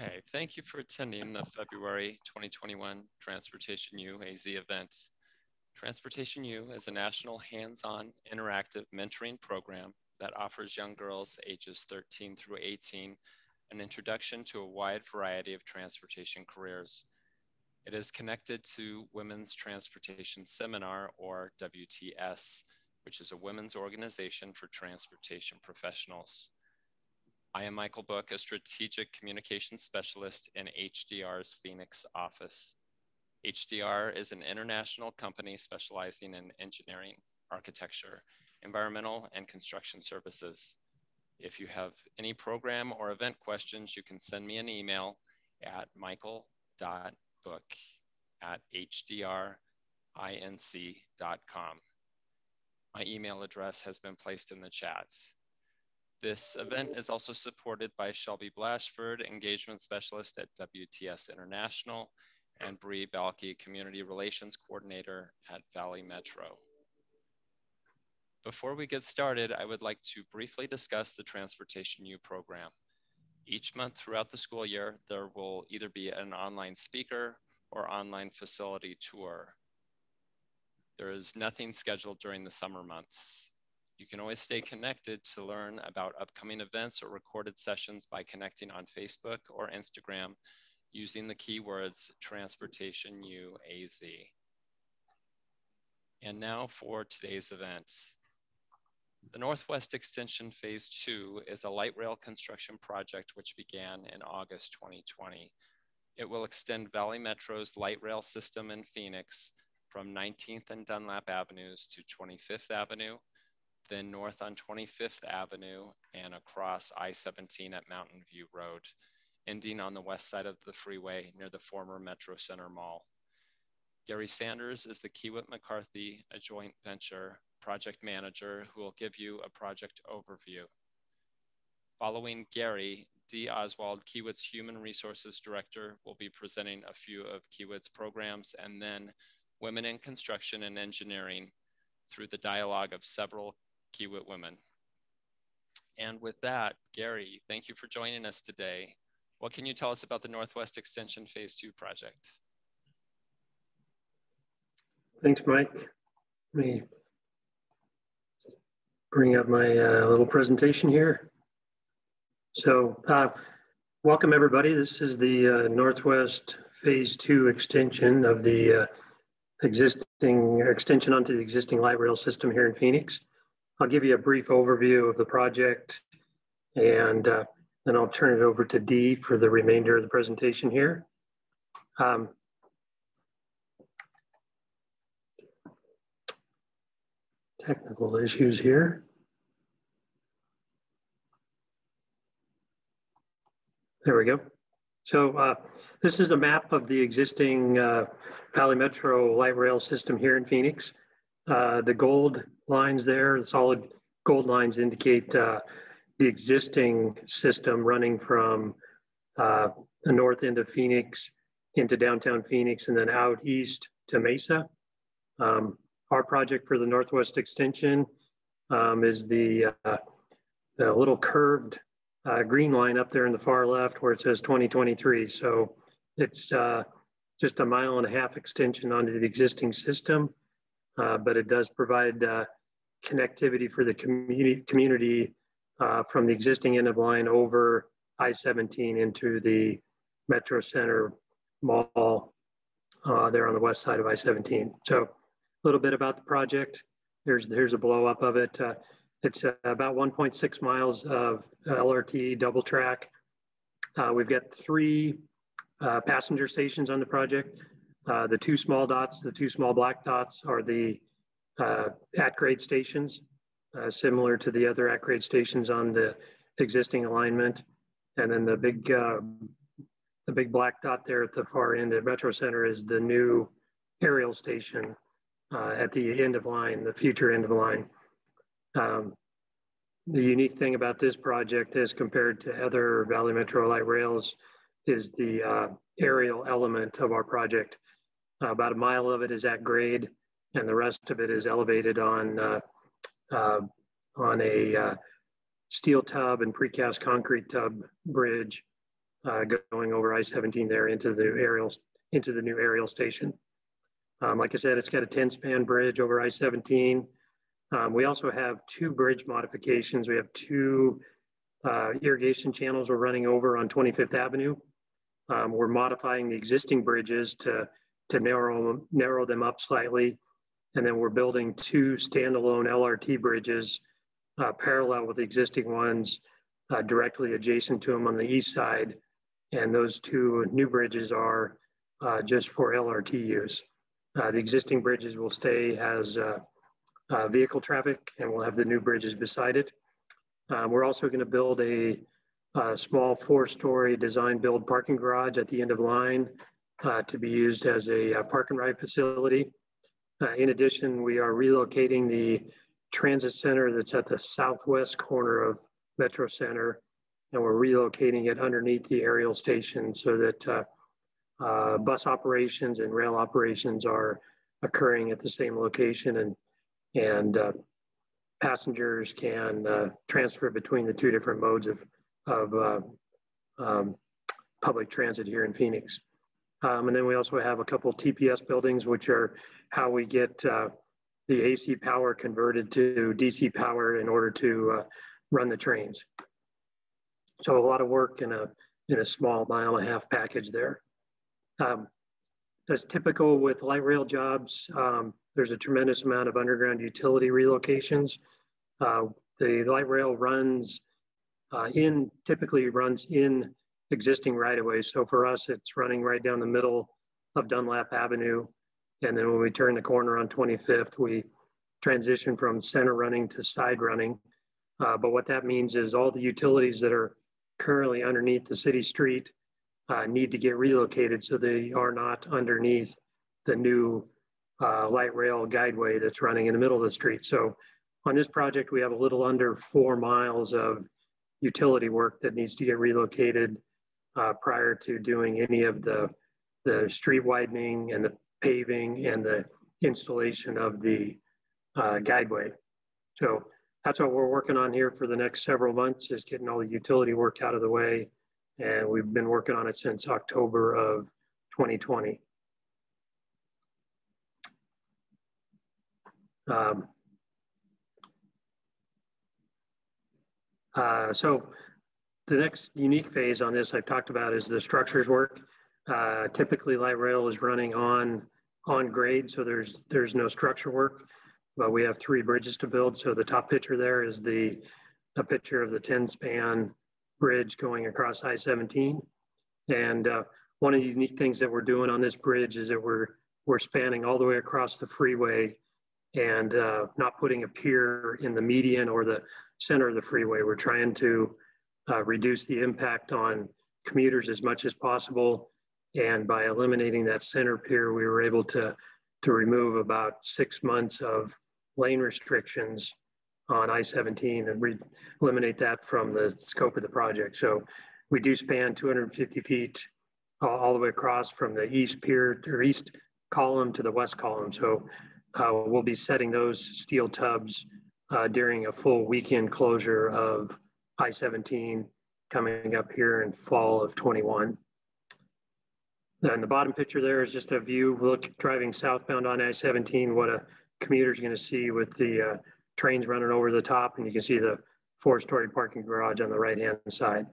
Okay, thank you for attending the February 2021 Transportation U AZ event. Transportation U is a national hands-on interactive mentoring program that offers young girls ages 13 through 18 an introduction to a wide variety of transportation careers. It is connected to Women's Transportation Seminar, or WTS, which is a women's organization for transportation professionals. I am Michael Book, a strategic communications specialist in HDR's Phoenix office. HDR is an international company specializing in engineering, architecture, environmental, and construction services. If you have any program or event questions, you can send me an email at michael.book@hdrinc.com. My email address has been placed in the chat. This event is also supported by Shelby Blashford, Engagement Specialist at WTS International, and Bree Balke, Community Relations Coordinator at Valley Metro. Before we get started, I would like to briefly discuss the Transportation U program. Each month throughout the school year, there will either be an online speaker or online facility tour. There is nothing scheduled during the summer months. You can always stay connected to learn about upcoming events or recorded sessions by connecting on Facebook or Instagram using the keywords Transportation U AZ. And now for today's event. The Northwest Extension Phase 2 is a light rail construction project which began in August 2020. It will extend Valley Metro's light rail system in Phoenix from 19th and Dunlap Avenues to 25th Avenue, then north on 25th Avenue and across I-17 at Mountain View Road, ending on the west side of the freeway near the former Metro Center Mall. Gary Sanders is the Kiewit McCarthy, a joint venture project manager who will give you a project overview. Following Gary, Dee Oswald, Kiewit's Human Resources Director, will be presenting a few of Kiewit's programs, and then Women in Construction and Engineering through the dialogue of several Kiewit women. And with that, Gary, thank you for joining us today. What can you tell us about the Northwest Extension Phase 2 project? Thanks, Mike. Let me bring up my little presentation here. So welcome everybody. This is the Northwest Phase 2 extension of the extension onto the existing light rail system here in Phoenix. I'll give you a brief overview of the project, and then I'll turn it over to Dee for the remainder of the presentation here. Technical issues here. There we go. So this is a map of the existing Valley Metro light rail system here in Phoenix. The gold lines there, the solid gold lines indicate the existing system running from the north end of Phoenix into downtown Phoenix and then out east to Mesa. Our project for the Northwest Extension is the little curved green line up there in the far left where it says 2023. So it's just a 1.5 mile extension onto the existing system, but it does provide connectivity for the community from the existing end of line over I-17 into the Metro Center Mall there on the west side of I-17. So a little bit about the project. Here's a blow up of it. It's about 1.6 miles of LRT double track. We've got 3 passenger stations on the project. The 2 small dots, the 2 small black dots are the at-grade stations, similar to the other at-grade stations on the existing alignment. And then the big black dot there at the far end at Metro Center is the new aerial station at the end of line, the future end of the line. The unique thing about this project as compared to other Valley Metro light rails is the aerial element of our project. About 1 mile of it is at grade, and the rest of it is elevated on a steel tub and precast concrete tub bridge going over I-17 there into the new aerial station. Like I said, it's got a 10-span bridge over I-17. We also have 2 bridge modifications. We have 2 irrigation channels we're running over on 25th Avenue. We're modifying the existing bridges to narrow them up slightly. And then we're building 2 standalone LRT bridges parallel with the existing ones directly adjacent to them on the east side. And those 2 new bridges are just for LRT use. The existing bridges will stay as vehicle traffic, and we'll have the new bridges beside it. We're also going to build a small 4-story design build parking garage at the end of line to be used as a park and ride facility. In addition, we are relocating the transit center that's at the southwest corner of Metro Center, and we're relocating it underneath the aerial station so that bus operations and rail operations are occurring at the same location, and passengers can transfer between the 2 different modes of public transit here in Phoenix. And then we also have a couple TPS buildings, which are how we get the AC power converted to DC power in order to run the trains. So a lot of work in a small 1.5-mile package there. As typical with light rail jobs, there's a tremendous amount of underground utility relocations. The light rail typically runs in existing right-of-way. So for us, it's running right down the middle of Dunlap Avenue. And then when we turn the corner on 25th, we transition from center running to side running. But what that means is all the utilities that are currently underneath the city street need to get relocated so they are not underneath the new light rail guideway that's running in the middle of the street. So on this project, we have a little under 4 miles of utility work that needs to get relocated prior to doing any of the street widening and the paving and the installation of the guideway. So that's what we're working on here for the next several months, is getting all the utility work out of the way. And we've been working on it since October of 2020. So the next unique phase on this I've talked about is the structures work. Typically light rail is running on grade, so there's no structure work, but we have 3 bridges to build. So the top picture there is a picture of the 10-span bridge going across I-17. And one of the unique things that we're doing on this bridge is that we're spanning all the way across the freeway and not putting a pier in the median or the center of the freeway. We're trying to reduce the impact on commuters as much as possible. And by eliminating that center pier, we were able to remove about 6 months of lane restrictions on I-17 and eliminate that from the scope of the project. So we do span 250 feet all the way across from the east pier or east column to the west column. So we'll be setting those steel tubs during a full weekend closure of I-17 coming up here in fall of 21. And the bottom picture there is just a view driving southbound on I-17, what a commuter's going to see with the trains running over the top, and you can see the 4-story parking garage on the right-hand side.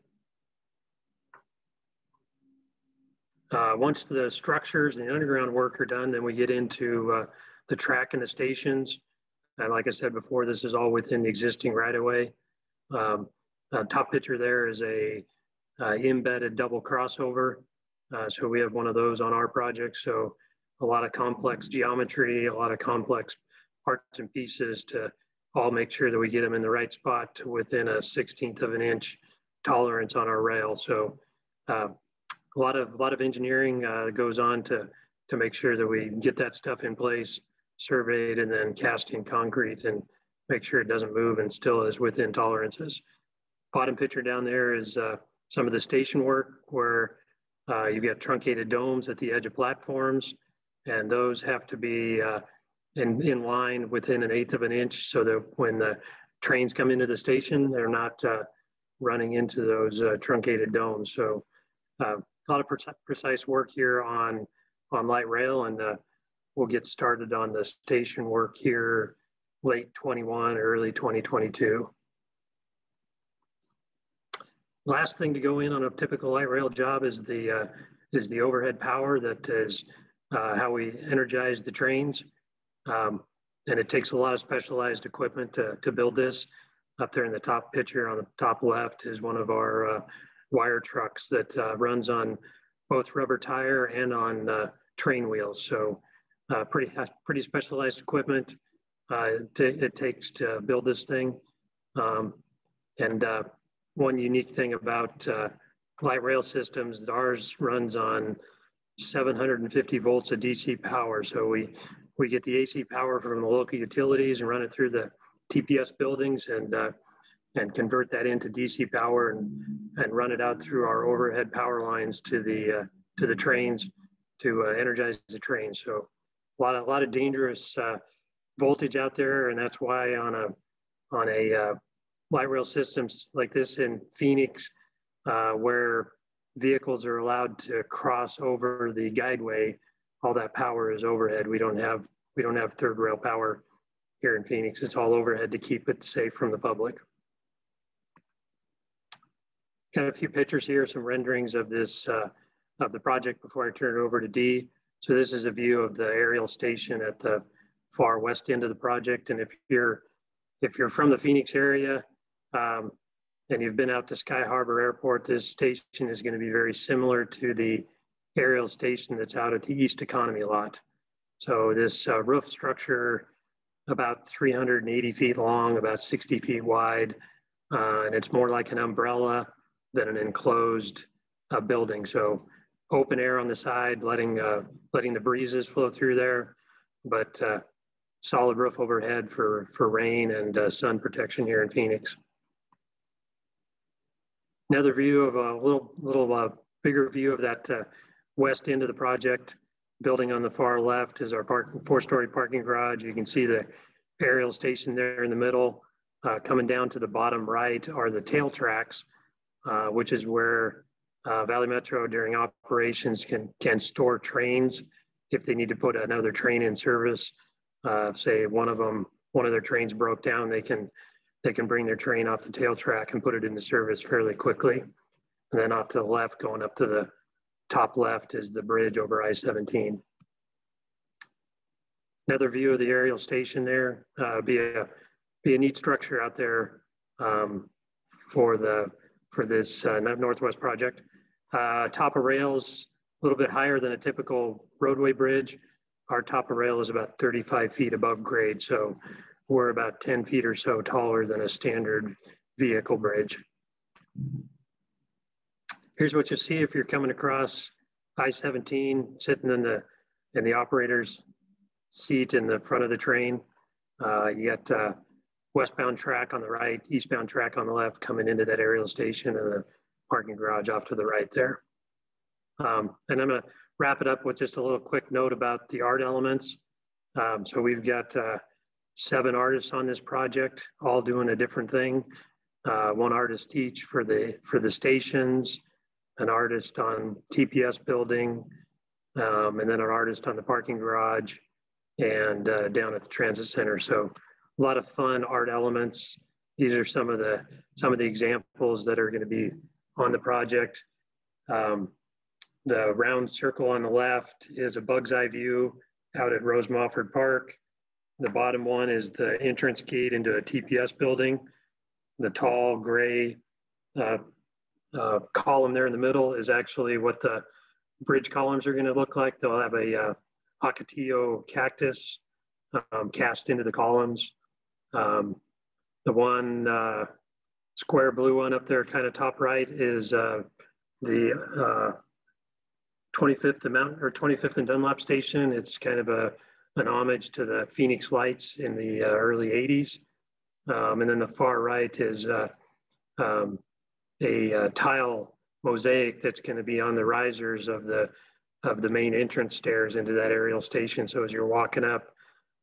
Once the structures and the underground work are done, then we get into the track and the stations. And like I said before, this is all within the existing right-of-way. Top picture there is a embedded double crossover. So we have one of those on our project. So a lot of complex geometry, a lot of complex parts and pieces to all make sure that we get them in the right spot to within a 1/16 of an inch tolerance on our rail. So a lot of engineering goes on to make sure that we get that stuff in place, surveyed, and then cast in concrete and make sure it doesn't move and still is within tolerances. Bottom picture down there is some of the station work where you've got truncated domes at the edge of platforms, and those have to be in line within 1/8 of an inch so that when the trains come into the station, they're not running into those truncated domes. So A lot of precise work here on light rail, and we'll get started on the station work here late 21, early 2022. Last thing to go in on a typical light rail job is the overhead power. That is how we energize the trains. And it takes a lot of specialized equipment to build this. Up there in the top picture on the top left is one of our wire trucks that runs on both rubber tire and on train wheels. So pretty specialized equipment it takes to build this thing. And one unique thing about light rail systems, ours runs on 750 volts of DC power. So we get the AC power from the local utilities and run it through the TPS buildings and convert that into DC power and run it out through our overhead power lines to the trains to energize the train. So a lot of dangerous voltage out there, and that's why on a light rail systems like this in Phoenix, where vehicles are allowed to cross over the guideway, all that power is overhead. We don't have third rail power here in Phoenix. It's all overhead to keep it safe from the public. Got a few pictures here, some renderings of this of the project before I turn it over to Dee. So this is a view of the aerial station at the far west end of the project. And if you're from the Phoenix area and you've been out to Sky Harbor Airport, this station is going to be very similar to the aerial station that's out at the East Economy lot. So this roof structure, about 380 feet long, about 60 feet wide, and it's more like an umbrella than an enclosed building. So open air on the side, letting the breezes flow through there, but solid roof overhead for rain and sun protection here in Phoenix. Another view of a little bigger view of that west end of the project. Building on the far left is our four-story parking garage. You can see the aerial station there in the middle. Coming down to the bottom right are the tail tracks, which is where Valley Metro during operations can store trains if they need to put another train in service. Say one of their trains broke down, they can bring their train off the tail track and put it into service fairly quickly. And then off to the left, going up to the top left, is the bridge over I-17. Another view of the aerial station there. Be a neat structure out there for this Northwest project. Top of rails, a little bit higher than a typical roadway bridge. Our top of rail is about 35 feet above grade, so we're about 10 feet or so taller than a standard vehicle bridge. Here's what you see if you're coming across I-17, sitting in the operator's seat in the front of the train. You got westbound track on the right, eastbound track on the left coming into that aerial station, and the parking garage off to the right there. And I'm gonna wrap it up with just a little quick note about the art elements. So we've got 7 artists on this project, all doing a different thing. One artist each for the stations, an artist on TPS building, and then an artist on the parking garage and down at the transit center. So a lot of fun art elements. These are some of the examples that are going to be on the project. The round circle on the left is a bug's eye view out at Rose Mofford Park. The bottom one is the entrance gate into a TPS building. The tall gray column there in the middle is actually what the bridge columns are going to look like. They'll have a Ocotillo cactus cast into the columns. The one square blue one up there, kind of top right, is the 25th and Dunlop station. It's kind of an homage to the Phoenix Lights in the early 80s. And then the far right is a tile mosaic that's going to be on the risers of the main entrance stairs into that aerial station. So as you're walking up,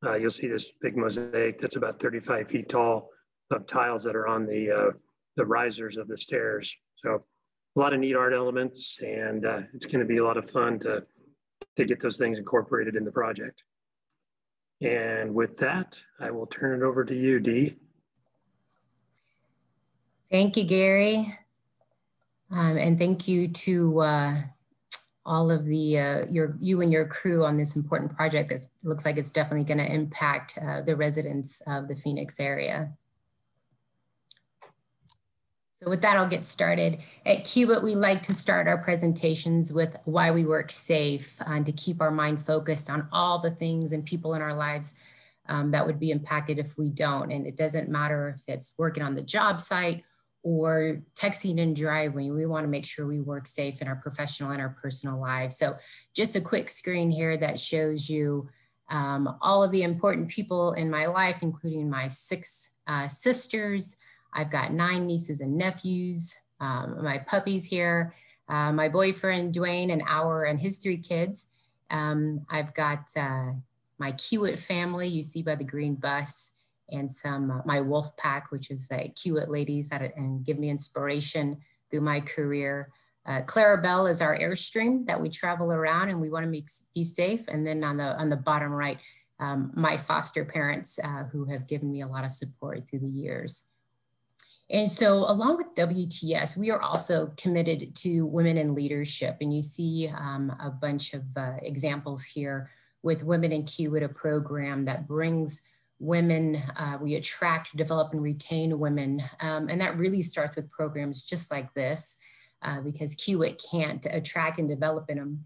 you'll see this big mosaic that's about 35 feet tall of tiles that are on the risers of the stairs. So a lot of neat art elements, and it's going to be a lot of fun to get those things incorporated in the project. And with that, I will turn it over to you, Dee. Thank you, Gary. And thank you to all of the you and your crew on this important project that looks like it's definitely going to impact the residents of the Phoenix area. So with that, I'll get started. At Kiewit, we like to start our presentations with why we work safe and to keep our mind focused on all the things and people in our lives that would be impacted if we don't. And it doesn't matter if it's working on the job site or texting and driving. We want to make sure we work safe in our professional and our personal lives. So just a quick screen here that shows you all of the important people in my life, including my 6 sisters. I've got 9 nieces and nephews, my puppies here, my boyfriend, Dwayne, and his 3 kids. I've got my Kiewit family, you see by the green bus, and some my wolf pack, which is the Kiewit ladies that and give me inspiration through my career. Clarabelle is our Airstream that we travel around and we want to be safe. And then on the bottom right, my foster parents who have given me a lot of support through the years. And so along with WTS, we are also committed to women in leadership. And you see a bunch of examples here with Women in Kiewit, a program that brings women, we attract, develop, and retain women. And that really starts with programs just like this, because Kiewit can't attract and develop in them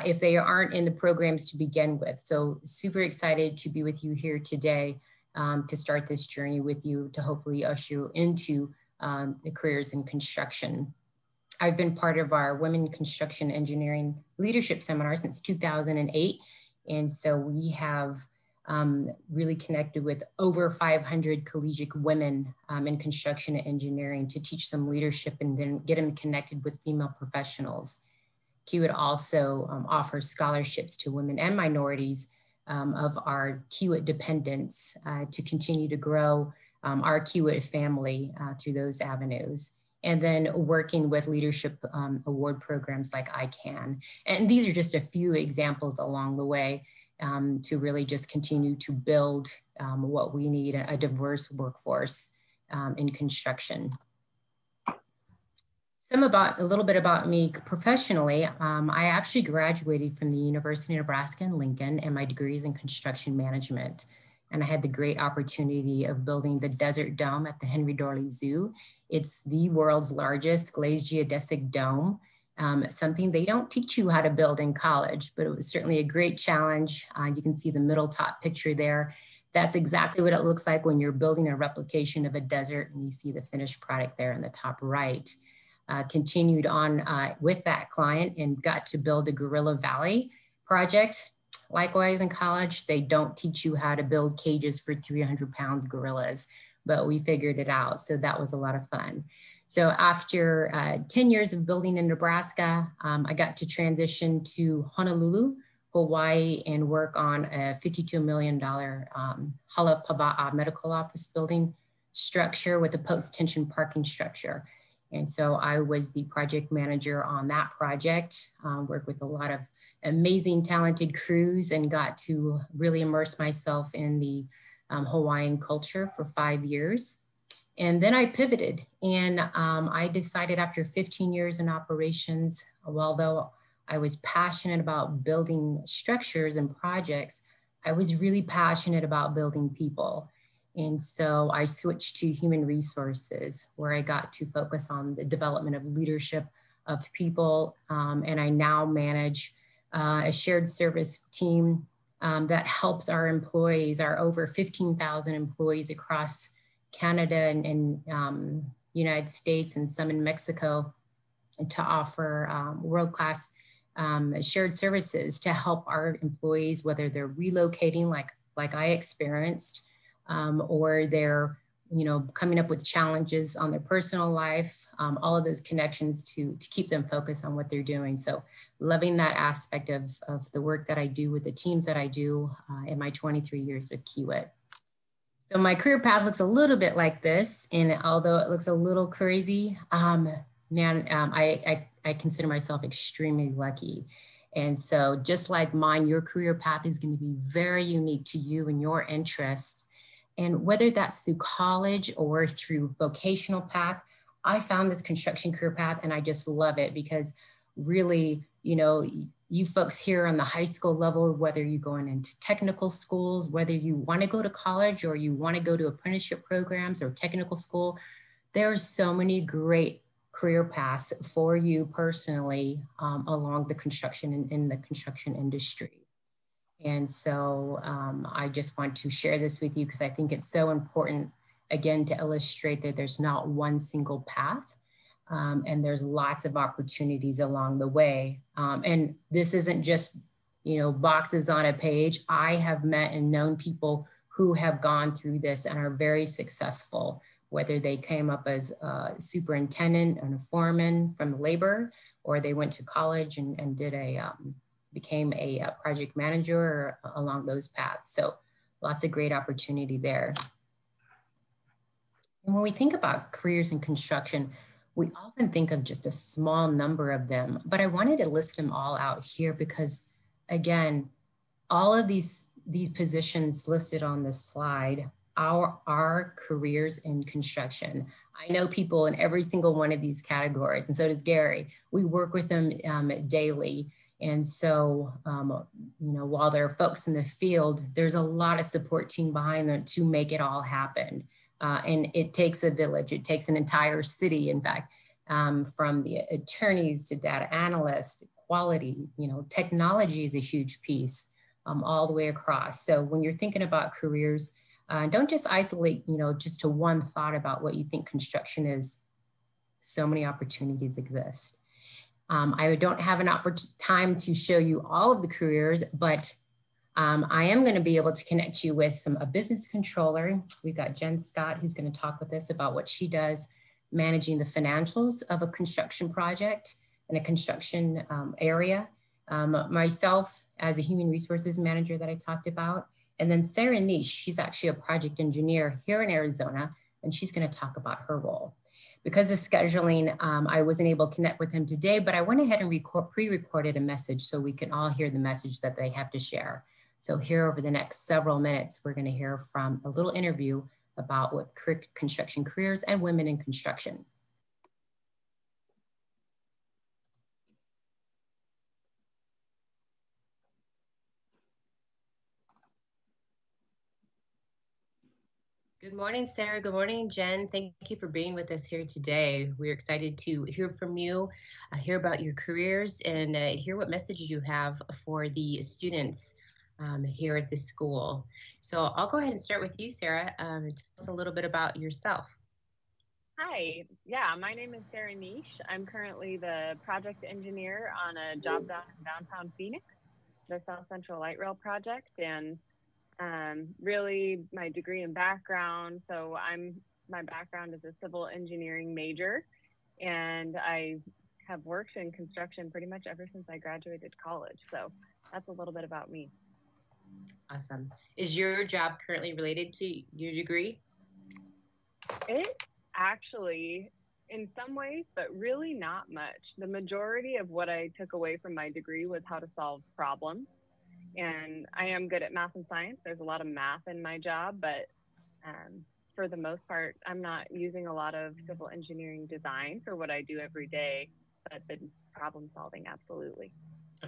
if they aren't in the programs to begin with. So super excited to be with you here today to start this journey with you, to hopefully usher you into the careers in construction. I've been part of our Women Construction Engineering Leadership Seminar since 2008. And so we have really connected with over 500 collegiate women in construction and engineering to teach them leadership and then get them connected with female professionals. Kiewit also offers scholarships to women and minorities of our Kiewit dependents to continue to grow our Kiewit family through those avenues. And then working with leadership award programs like ICANN. And these are just a few examples along the way to really just continue to build what we need, a diverse workforce in construction. A little bit about me professionally. I actually graduated from the University of Nebraska in Lincoln, and my degree is in construction management. And I had the great opportunity of building the Desert Dome at the Henry Dorley Zoo. It's the world's largest glazed geodesic dome, something they don't teach you how to build in college, but it was certainly a great challenge. You can see the middle top picture there. That's exactly what it looks like when you're building a replication of a desert, and you see the finished product there in the top right. Continued on with that client and got to build a Gorilla Valley project. Likewise, in college, they don't teach you how to build cages for 300-pound gorillas, but we figured it out. So that was a lot of fun. So after 10 years of building in Nebraska, I got to transition to Honolulu, Hawaii, and work on a $52 million Hala Paba'a medical office building structure with a post-tension parking structure. And so I was the project manager on that project, worked with a lot of amazing, talented crews, and got to really immerse myself in the Hawaiian culture for 5 years. And then I pivoted, and I decided after 15 years in operations, although I was passionate about building structures and projects, I was really passionate about building people. And so I switched to human resources, where I got to focus on the development of leadership of people. And I now manage a shared service team that helps our employees, our over 15,000 employees across Canada and United States and some in Mexico, to offer world-class shared services to help our employees, whether they're relocating like I experienced, or they're coming up with challenges on their personal life, all of those connections to keep them focused on what they're doing. So loving that aspect of the work that I do with the teams that I do in my 23 years with Kiewit. So my career path looks a little bit like this, and although it looks a little crazy, man, I consider myself extremely lucky. And so just like mine, your career path is going to be very unique to you and your interests. And whether that's through college or through vocational path, I found this construction career path and I just love it because really, you know, you folks here on the high school level, whether you're going into technical schools, whether you want to go to college or you want to go to apprenticeship programs or technical school, there are so many great career paths for you personally along the construction in the construction industry. And so I just want to share this with you because I think it's so important, again, to illustrate that there's not one single path and there's lots of opportunities along the way. And this isn't just, you know, boxes on a page. I have met and known people who have gone through this and are very successful, whether they came up as a superintendent and a foreman from labor, or they went to college and did became a project manager along those paths. So lots of great opportunity there. And when we think about careers in construction, we often think of just a small number of them, but I wanted to list them all out here because, again, all of these positions listed on this slide are careers in construction. I know people in every single one of these categories, and so does Gary. We work with them daily. And so, you know, while there are folks in the field, there's a lot of support team behind them to make it all happen. And it takes a village. It takes an entire city, in fact, from the attorneys to data analysts, quality, you know, technology is a huge piece all the way across. So when you're thinking about careers, don't just isolate, you know, just to one thought about what you think construction is. So many opportunities exist. I don't have an time to show you all of the careers, but I am going to be able to connect you with a business controller. We've got Jen Scott, who's going to talk with us about what she does managing the financials of a construction project in a construction area. Myself as a human resources manager that I talked about. And then Sarah Niche, she's actually a project engineer here in Arizona, and she's going to talk about her role. Because of scheduling, I wasn't able to connect with him today, but I went ahead and pre-recorded a message so we can all hear the message that they have to share. So here over the next several minutes, we're going to hear from a little interview about what construction careers and women in construction. Good morning, Sarah. Good morning, Jen. Thank you for being with us here today. We're excited to hear from you, hear about your careers, and hear what messages you have for the students here at the school. So I'll go ahead and start with you, Sarah. Tell us a little bit about yourself. Hi, yeah, my name is Sarah Niche. I'm currently the project engineer on a job down in downtown Phoenix, the South Central Light Rail project, and really my degree and background. So my background is a civil engineering major, and I have worked in construction pretty much ever since I graduated college. So that's a little bit about me. Awesome. Is your job currently related to your degree? It actually, in some ways, but really not much. The majority of what I took away from my degree was how to solve problems. And I am good at math and science. There's a lot of math in my job, but for the most part, I'm not using a lot of civil engineering design for what I do every day, but the problem solving, absolutely.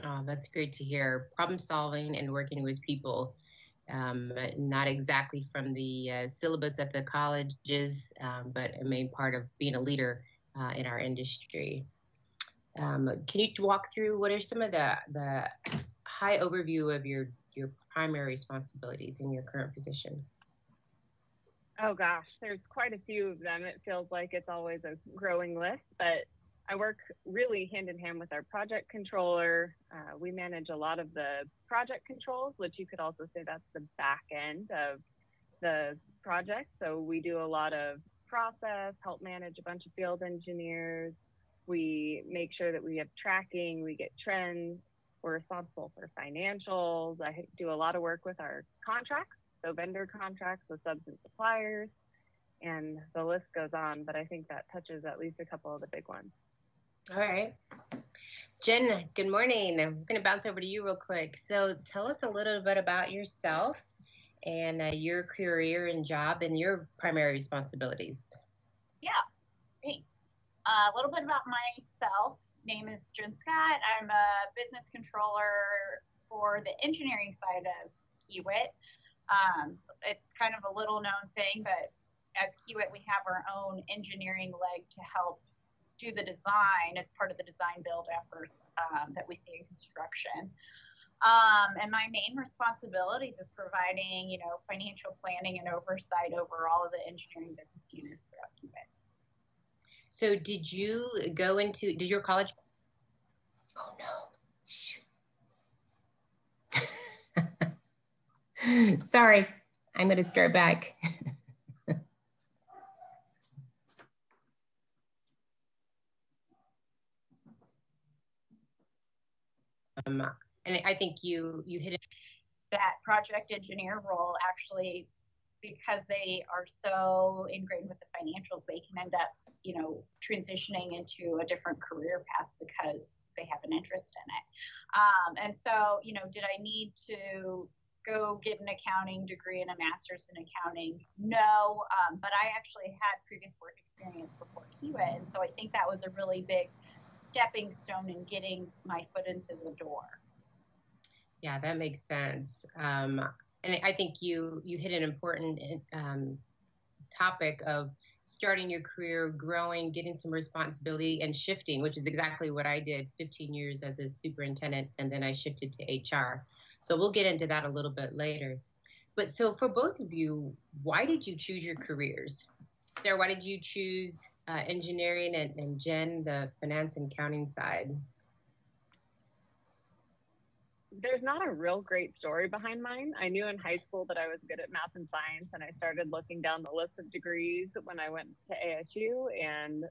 Oh, that's great to hear. Problem solving and working with people, not exactly from the syllabus at the colleges, but a main part of being a leader in our industry. Can you walk through what are some of the high overview of your primary responsibilities in your current position? Oh gosh, there's quite a few of them. It feels like it's always a growing list, but I work really hand in hand with our project controller. We manage a lot of the project controls, which you could also say that's the back end of the project. So we do a lot of process, help manage a bunch of field engineers. We make sure that we have tracking, we get trends. We're responsible for financials. I do a lot of work with our contracts, so vendor contracts with subs and suppliers, and the list goes on, but I think that touches at least a couple of the big ones. All right. Jen, good morning. I'm going to bounce over to you real quick. So tell us a little bit about yourself and your career and job and your primary responsibilities. Yeah, thanks. A little bit about myself. Name is Jen Scott. I'm a business controller for the engineering side of Kiewit. It's kind of a little known thing, but as Kiewit, we have our own engineering leg to help do the design as part of the design build efforts that we see in construction. And my main responsibilities is providing, financial planning and oversight over all of the engineering business units throughout Kiewit. So did your college? Oh no, shoot. Sorry, I'm going to start back. And I think you hit it. That project engineer role actually, because they are so ingrained with the financials, they can end up, transitioning into a different career path because they have an interest in it. And so, did I need to go get an accounting degree and a master's in accounting? No, but I actually had previous work experience before Kiewit. And so I think that was a really big stepping stone in getting my foot into the door. Yeah, that makes sense. And I think you hit an important topic of starting your career, growing, getting some responsibility, and shifting, which is exactly what I did 15 years as a superintendent, and then I shifted to HR. So we'll get into that a little bit later. But so for both of you, why did you choose your careers? Sarah, why did you choose engineering, and Jen, the finance and accounting side? There's not a real great story behind mine. I knew in high school that I was good at math and science, and I started looking down the list of degrees when I went to ASU, and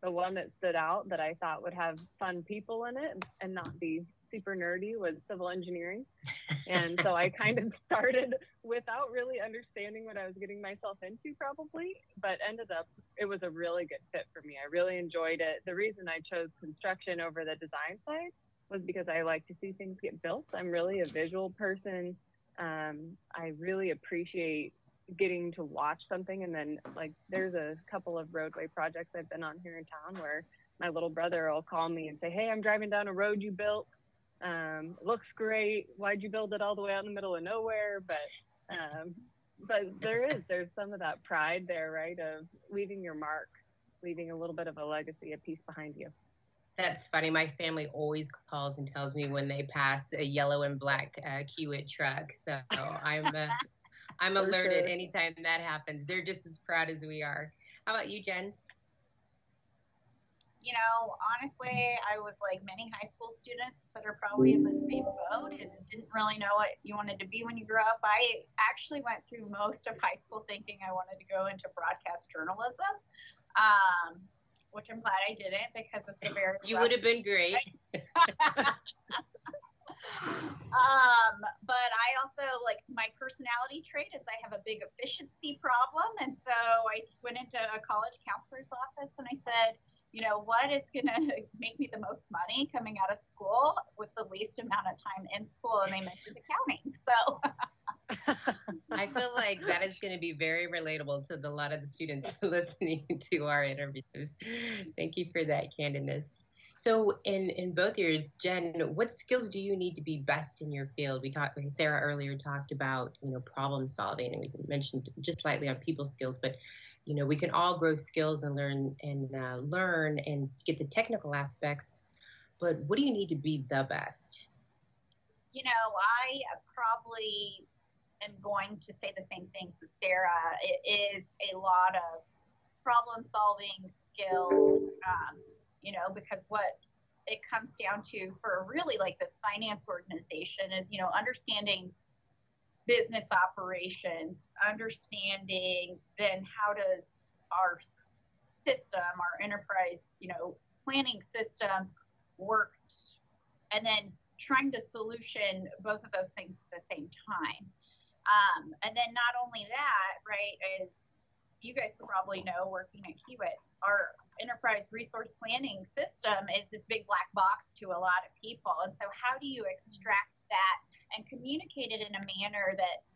the one that stood out that I thought would have fun people in it and not be super nerdy was civil engineering. And so I kind of started without really understanding what I was getting myself into probably, but ended up, it was a really good fit for me. I really enjoyed it. The reason I chose construction over the design side was because I like to see things get built. I'm really a visual person. I really appreciate getting to watch something. And then there's a couple of roadway projects I've been on here in town where my little brother will call me and say, hey, I'm driving down a road you built. It looks great. Why'd you build it all the way out in the middle of nowhere? But there's some of that pride there, right? Of leaving your mark, leaving a little bit of a legacy, a piece behind you. That's funny. My family always calls and tells me when they pass a yellow and black Kiewit truck. So I'm alerted anytime that happens. They're just as proud as we are. How about you, Jen? Honestly, I was like many high school students that are probably in the same boat and didn't really know what you wanted to be when you grew up. I actually went through most of high school thinking I wanted to go into broadcast journalism. Which I'm glad I didn't, because it's a very you would have been great. But I also, my personality trait is I have a big efficiency problem. And so I went into a college counselor's office and I said, what is going to make me the most money coming out of school with the least amount of time in school? And they mentioned accounting. So I feel like that is going to be very relatable to a lot of the students listening to our interviews. Thank you for that candidness. So in both years, Jen, what skills do you need to be best in your field? Sarah earlier talked about, problem solving, and we mentioned just slightly on people skills, but we can all grow skills and learn and get the technical aspects. But what do you need to be the best? I probably am going to say the same things as Sarah. It is a lot of problem solving skills, because what it comes down to for really this finance organization is, understanding business operations, understanding then how does our system, our enterprise, planning system work, and then trying to solution both of those things at the same time. And then not only that, right, as you guys probably know, working at Kiewit, our enterprise resource planning system is this big black box to a lot of people. And so how do you extract that and communicate it in a manner that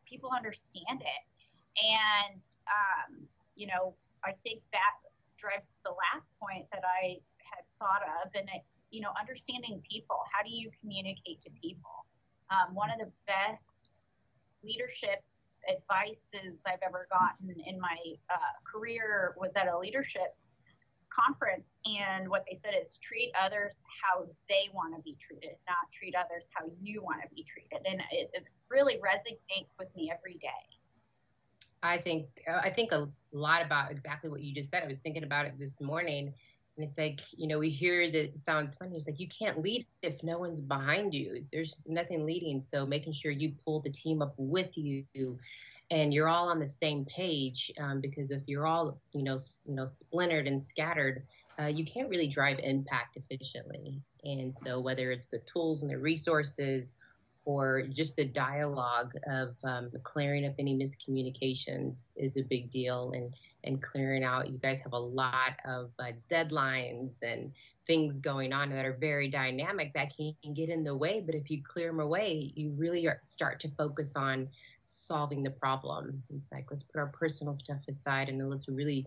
people understand it? And, you know, I think that drives the last point that I had thought of, and it's, you know, understanding people. How do you communicate to people? One of the best leadership advices I've ever gotten in my career was at a leadership conference, and what they said is treat others how they want to be treated, not treat others how you want to be treated. And it really resonates with me every day. I think a lot about exactly what you just said. I was thinking about it this morning, and it's like, you know, we hear that it sounds funny. It's like, you can't lead if no one's behind you. There's nothing leading. So making sure you pull the team up with you, and you're all on the same page, because if you're all, you know, splintered and scattered, you can't really drive impact efficiently. And so whether it's the tools and the resources, or just the dialogue of clearing up any miscommunications is a big deal, and clearing out. You guys have a lot of deadlines and things going on that are very dynamic that can get in the way. But if you clear them away, you really start to focus on solving the problem. It's like, let's put our personal stuff aside and then let's really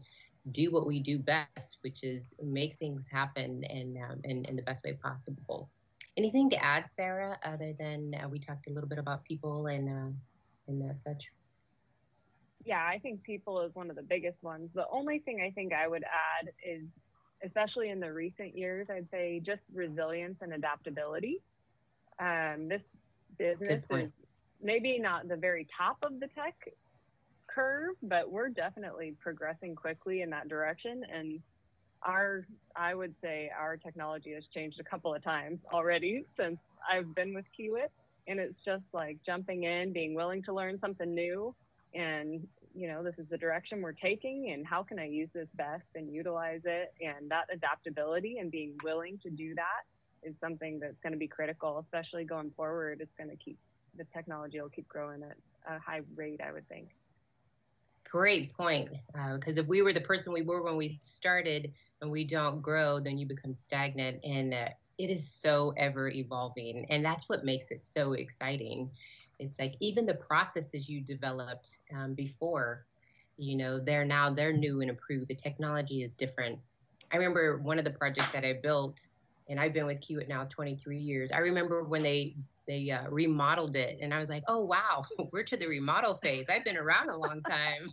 do what we do best, which is make things happen in the best way possible. Anything to add, Sarah, other than we talked a little bit about people and such? Yeah, I think people is one of the biggest ones. The only thing I think I would add is, especially in the recent years, I'd say just resilience and adaptability. This business is maybe not the very top of the tech curve, but we're definitely progressing quickly in that direction. And I would say our technology has changed a couple of times already since I've been with Kiewit. And it's just like jumping in, being willing to learn something new. And, you know, this is the direction we're taking, and how can I use this best and utilize it? And that adaptability and being willing to do that is something that's going to be critical, especially going forward. It's going to the technology will keep growing at a high rate, I would think. Great point. Because if we were the person we were when we started and we don't grow, then you become stagnant. And it is so ever evolving. And that's what makes it so exciting. It's like even the processes you developed before, you know, they're new and improved. The technology is different. I remember one of the projects that I built, and I've been with Kiewit now 23 years. I remember when they remodeled it, and I was like, oh, wow, we're to the remodel phase. I've been around a long time.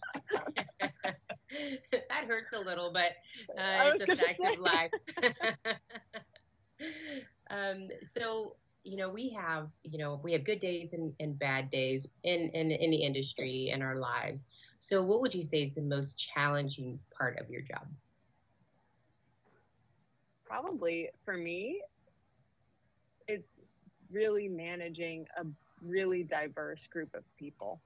That hurts a little, but it's a fact of life. So, you know, we have good days and bad days in the industry and our lives. So what would you say is the most challenging part of your job? Probably for me, it's really managing a really diverse group of people.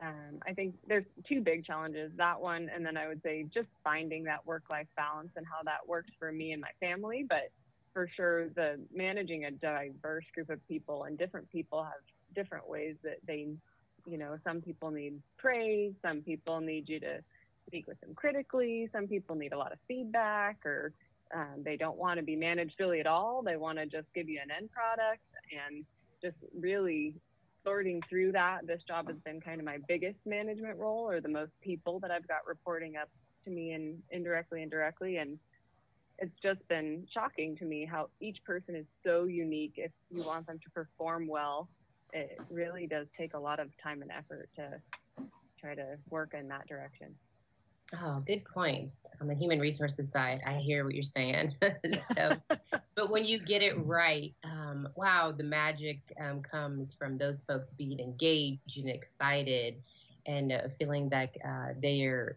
I think there's two big challenges, that one, and then I would say just finding that work-life balance and how that works for me and my family. But for sure, the managing a diverse group of people, and different people have different ways that they, you know, some people need praise, some people need you to speak with them critically, some people need a lot of feedback, or they don't want to be managed really at all. They want to just give you an end product, and just really sorting through that. This job has been kind of my biggest management role, or the most people that I've got reporting up to me and indirectly, and it's just been shocking to me how each person is so unique. If you want them to perform well, it really does take a lot of time and effort to try to work in that direction. Oh, good points. On the human resources side, I hear what you're saying. So, but when you get it right, wow, the magic comes from those folks being engaged and excited, and feeling that they're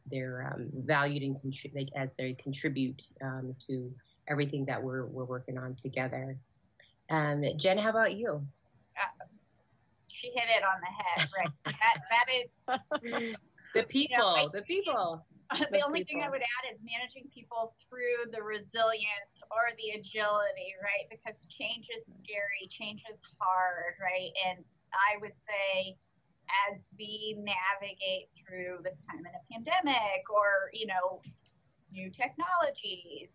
valued and as they contribute to everything that we're working on together. Jen, how about you? She hit it on the head, right? That is the people, the people. The only thing I would add is managing people through the resilience or the agility, right? Because change is scary, change is hard, right? And I would say, as we navigate through this time in a pandemic, or, you know, new technologies,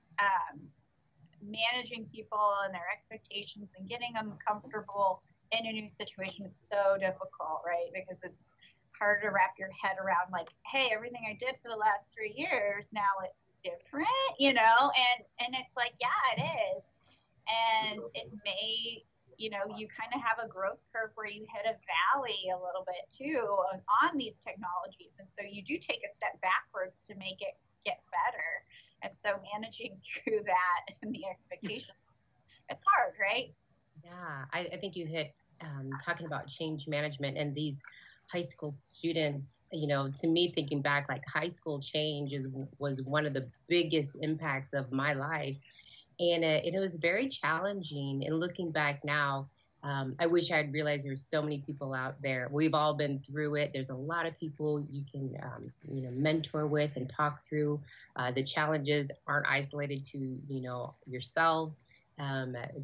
managing people and their expectations and getting them comfortable in a new situation is so difficult, right? Because it's hard to wrap your head around, like, hey, everything I did for the last 3 years, now it's different, you know? And it's like, yeah, it is. And it may, you know, you kind of have a growth curve where you hit a valley a little bit too on these technologies. And so you do take a step backwards to make it get better. And so managing through that and the expectations, it's hard, right? Yeah, I think you hit talking about change management and these high school students, you know, to me, thinking back, like high school change was one of the biggest impacts of my life. And it was very challenging. And looking back now, I wish I had realized there's so many people out there. We've all been through it. There's a lot of people you can, you know, mentor with and talk through. The challenges aren't isolated to, you know, yourselves,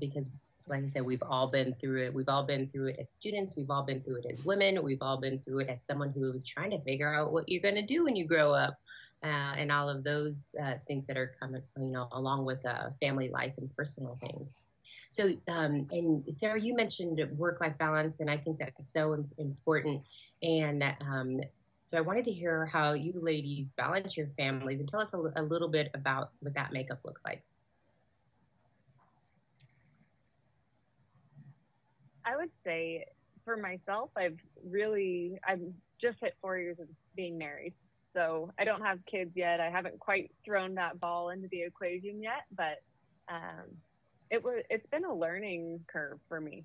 because like I said, we've all been through it. We've all been through it as students. We've all been through it as women. We've all been through it as someone who was trying to figure out what you're going to do when you grow up. And all of those things that are coming, you know, along with family life and personal things. So, and Sarah, you mentioned work-life balance, and I think that's so important. And so I wanted to hear how you ladies balance your families, and tell us a little bit about what that makeup looks like. I would say for myself, I've just hit 4 years of being married. So I don't have kids yet. I haven't quite thrown that ball into the equation yet, but it's been a learning curve for me.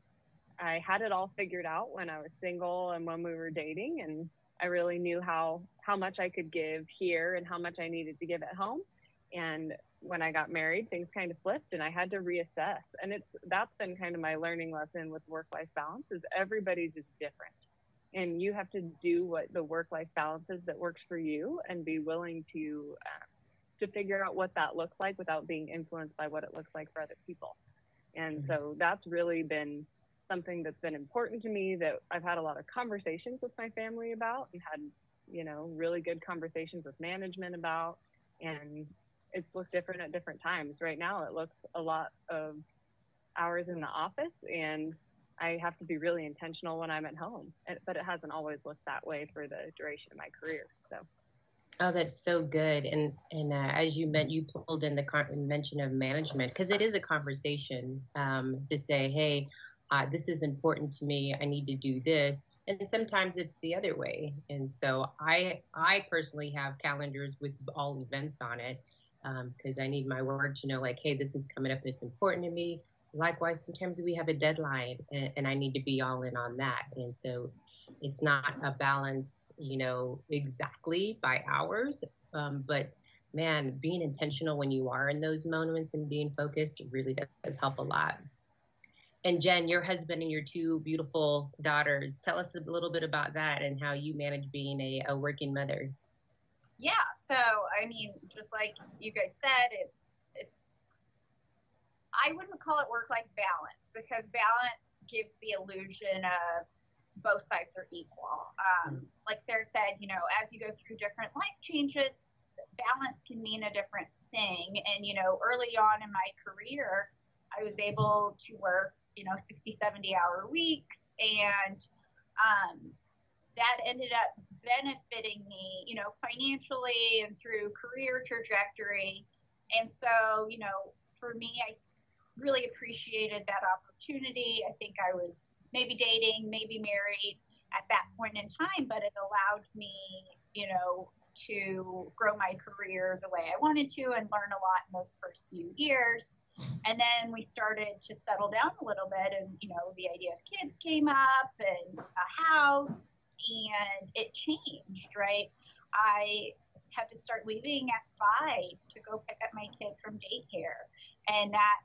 I had it all figured out when I was single and when we were dating, and I really knew how much I could give here and how much I needed to give at home. And when I got married, things kind of flipped and I had to reassess. And that's been kind of my learning lesson with work-life balance, is everybody's just different. And you have to do what the work-life balance is that works for you, and be willing to figure out what that looks like without being influenced by what it looks like for other people. And so that's really been something that's been important to me, that I've had a lot of conversations with my family about, and had, you know, really good conversations with management about. And it's looked different at different times. Right now, it looks a lot of hours in the office, and I have to be really intentional when I'm at home, but it hasn't always looked that way for the duration of my career. So. Oh, that's so good. And as you meant, you pulled in the mention of management, because it is a conversation to say, hey, this is important to me. I need to do this. And sometimes it's the other way. And so I personally have calendars with all events on it, because I need my work to know, like, hey, this is coming up. It's important to me. Likewise, sometimes we have a deadline, and I need to be all in on that. And so it's not a balance, you know, exactly by hours, but man, being intentional when you are in those moments and being focused really does help a lot. And Jen, your husband and your 2 beautiful daughters, tell us a little bit about that and how you manage being a working mother. Yeah, so I mean, just like you guys said, I wouldn't call it work-life balance, because balance gives the illusion of both sides are equal. Like Sarah said, you know, as you go through different life changes, balance can mean a different thing. And, you know, early on in my career, I was able to work, you know, 60, 70-hour weeks. And that ended up benefiting me, you know, financially and through career trajectory. And so, you know, for me, I really appreciated that opportunity. I think I was maybe dating, maybe married at that point in time, but it allowed me, you know, to grow my career the way I wanted to and learn a lot in those first few years. And then we started to settle down a little bit, and, you know, the idea of kids came up and a house, and it changed, right? I had to start leaving at 5 to go pick up my kid from daycare. And that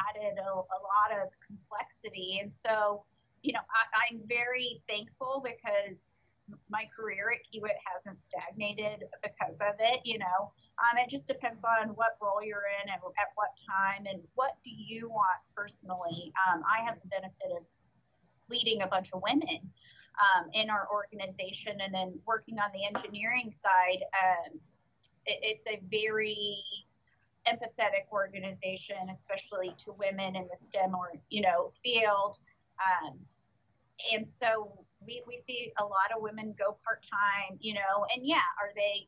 added a lot of complexity. And so, you know, I'm very thankful, because my career at Kiewit hasn't stagnated because of it. You know, it just depends on what role you're in and at what time, and what do you want personally. I have the benefit of leading a bunch of women in our organization, and then working on the engineering side. it's a very empathetic organization, especially to women in the STEM or, field. And so we see a lot of women go part-time, and yeah, are they,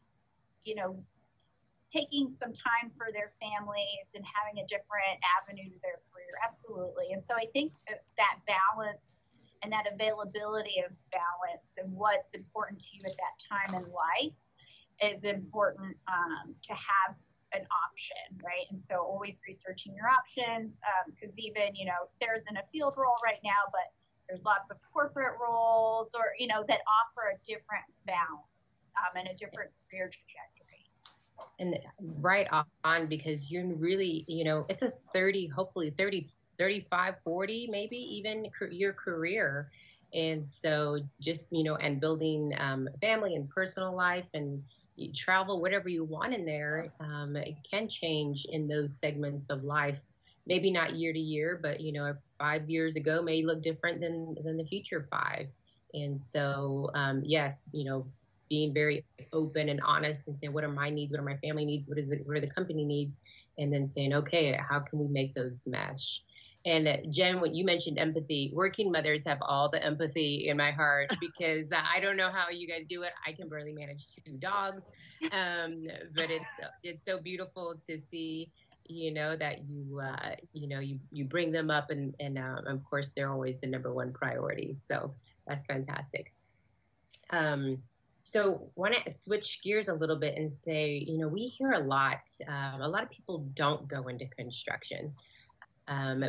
taking some time for their families and having a different avenue to their career? Absolutely. And so I think that balance and that availability of balance and what's important to you at that time in life is important to have an option, right? And so always researching your options, because even, Sarah's in a field role right now, but there's lots of corporate roles or, that offer a different balance and a different career trajectory. And right on, because you're really, it's a 30, hopefully 30, 35, 40, maybe even your career. And so just, and building family and personal life and you travel, whatever you want in there, it can change in those segments of life. Maybe not year to year, but, 5 years ago may look different than the future 5. And so, yes, being very open and honest and saying, what are my needs? What are my family needs? What are the company needs? And then saying, okay, how can we make those mesh? And Jen, when you mentioned empathy, working mothers have all the empathy in my heart because I don't know how you guys do it. I can barely manage 2 dogs, but it's so beautiful to see, that you bring them up and of course they're always the number one priority. So that's fantastic. So want to switch gears a little bit and say, we hear a lot of people don't go into construction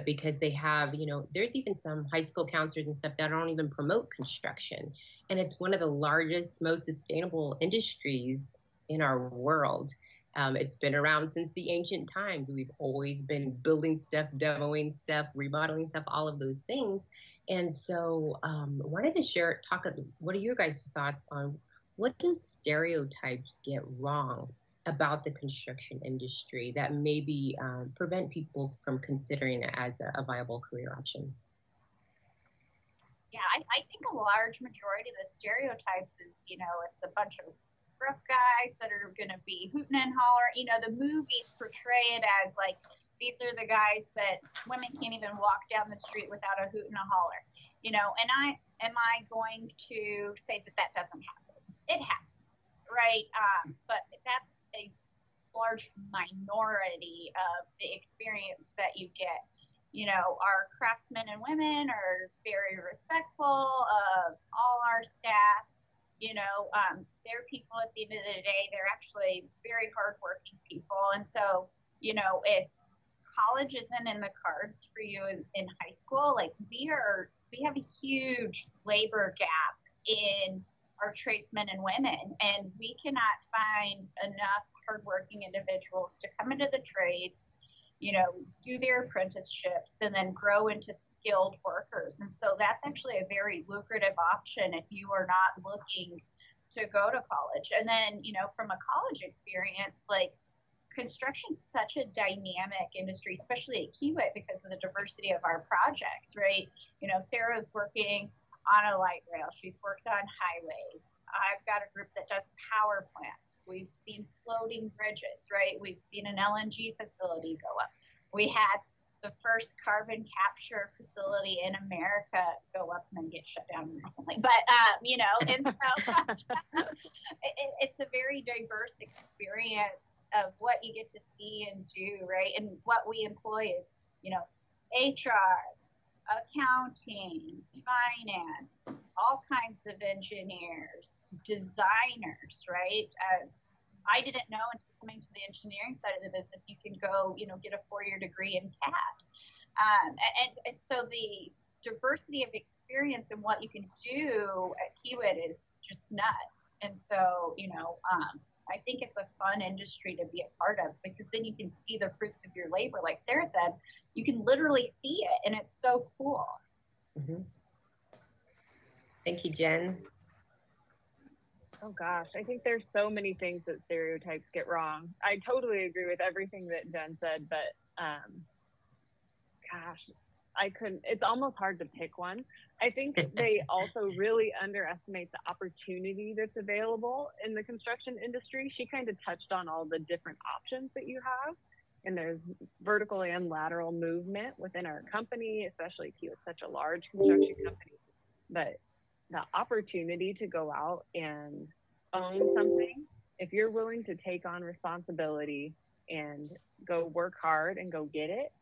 because they have, there's even some high school counselors and stuff that don't even promote construction. And it's one of the largest, most sustainable industries in our world. It's been around since the ancient times. We've always been building stuff, demoing stuff, remodeling stuff, all of those things. And so wanted to what are your guys' thoughts on what do stereotypes get wrong about the construction industry that maybe prevent people from considering it as a viable career option? Yeah, I think a large majority of the stereotypes is, it's a bunch of rough guys that are going to be hooting and hollering. The movies portray it as like, these are the guys that women can't even walk down the street without a hoot and a holler, and am I going to say that doesn't happen? It happens, right? But that's a large minority of the experience that you get. Our craftsmen and women are very respectful of all our staff. They're people at the end of the day, they're actually very hardworking people. And so, if college isn't in the cards for you in high school, like we have a huge labor gap in our tradesmen and women, and we cannot find enough hardworking individuals to come into the trades, do their apprenticeships and then grow into skilled workers. And so that's actually a very lucrative option if you are not looking to go to college. And then, from a college experience, like construction's such a dynamic industry, especially at Kiewit because of the diversity of our projects, right? Sarah's working on a light rail. She's worked on highways. I've got a group that does power plants. We've seen floating bridges, right? We've seen an LNG facility go up. We had the first carbon capture facility in America go up and then get shut down recently. But, and so it's a very diverse experience of what you get to see and do, right? And what we employ is, HR, accounting, finance, all kinds of engineers, designers, right? I didn't know until coming to the engineering side of the business, you can go, get a 4-year degree in CAD. And so the diversity of experience and what you can do at Kiewit is just nuts. And so, I think it's a fun industry to be a part of because then you can see the fruits of your labor. Like Sarah said, you can literally see it, and it's so cool. Mm-hmm. Thank you, Jen. Oh gosh, I think there's so many things that stereotypes get wrong. I totally agree with everything that Jen said, but gosh, it's almost hard to pick one. I think they also really underestimate the opportunity that's available in the construction industry. She kind of touched on all the different options that you have, and there's vertical and lateral movement within our company, especially Kiewit's such a large construction company. But the opportunity to go out and own something, if you're willing to take on responsibility and go work hard and go get it.